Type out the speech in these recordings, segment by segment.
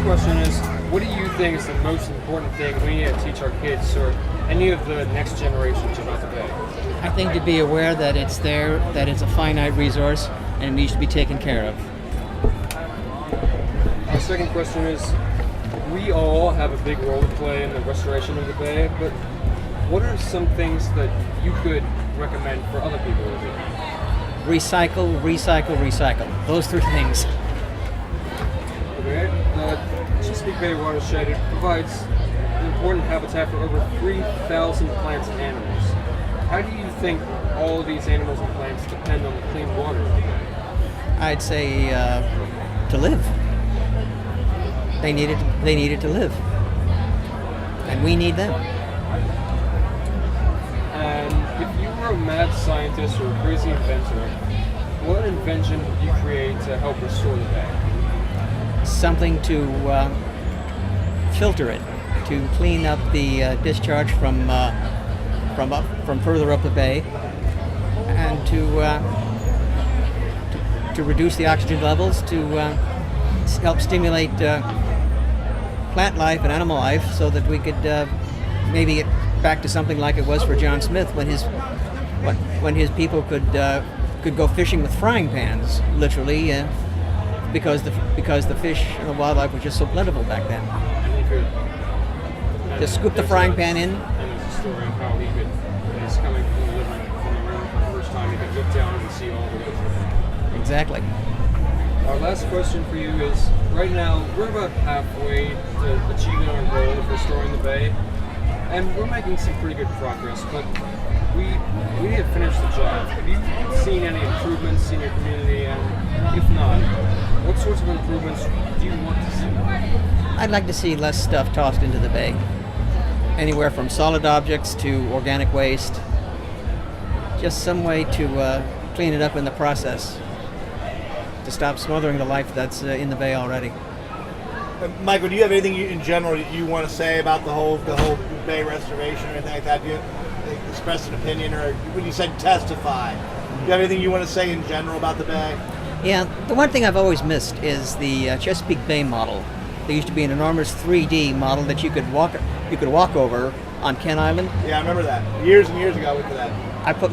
question is, what do you think is the most important thing we need to teach our kids or any of the next generations about the bay? I think to be aware that it's there, that it's a finite resource, and it needs to be taken care of. Our second question is, we all have a big role to play in the restoration of the bay, but what are some things that you could recommend for other people to do? Recycle, recycle, recycle. Those three things. Okay. The Chesapeake Bay watershed provides an important habitat for over 3,000 plants and animals. How do you think all of these animals and plants depend on the clean water of the bay? I'd say to live. They need it to live. And we need them. And if you were a mad scientist or a crazy inventor, what invention would you create to help restore the bay? Something to filter it, to clean up the discharge from further up the bay, and to reduce the oxygen levels, to help stimulate plant life and animal life, so that we could maybe get back to something like it was for John Smith when his people could go fishing with frying pans, literally. Because the fish and the wildlife was just so plentiful back then. Just scoop the frying pan in. And there's a story of how he's coming from the river for the first time, he could look down and see all the way through. Exactly. Our last question for you is, right now, we're about halfway to achieving our goal of restoring the bay, and we're making some pretty good progress, but we need to finish the job. Have you seen any improvements in your community, and if not, what sorts of improvements do you want to see? I'd like to see less stuff tossed into the bay. Anywhere from solid objects to organic waste. Just some way to clean it up in the process. To stop smothering the life that's in the bay already. Michael, do you have anything in general you want to say about the whole bay restoration or anything like that? Do you express an opinion, or when you said testify, do you have anything you want to say in general about the bay? Yeah, the one thing I've always missed is the Chesapeake Bay model. There used to be an enormous 3D model that you could walk over on Kent Island. Yeah, I remember that. Years and years ago, I went to that. I felt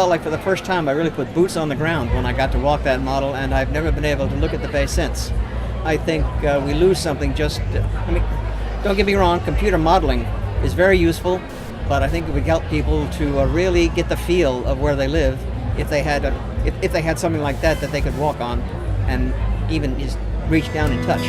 like for the first time I really put boots on the ground when I got to walk that model, and I've never been able to look at the bay since. I think we lose something just. Don't get me wrong, computer modeling is very useful, but I think it would help people to really get the feel of where they live if they had something like that they could walk on and even just reach down and touch.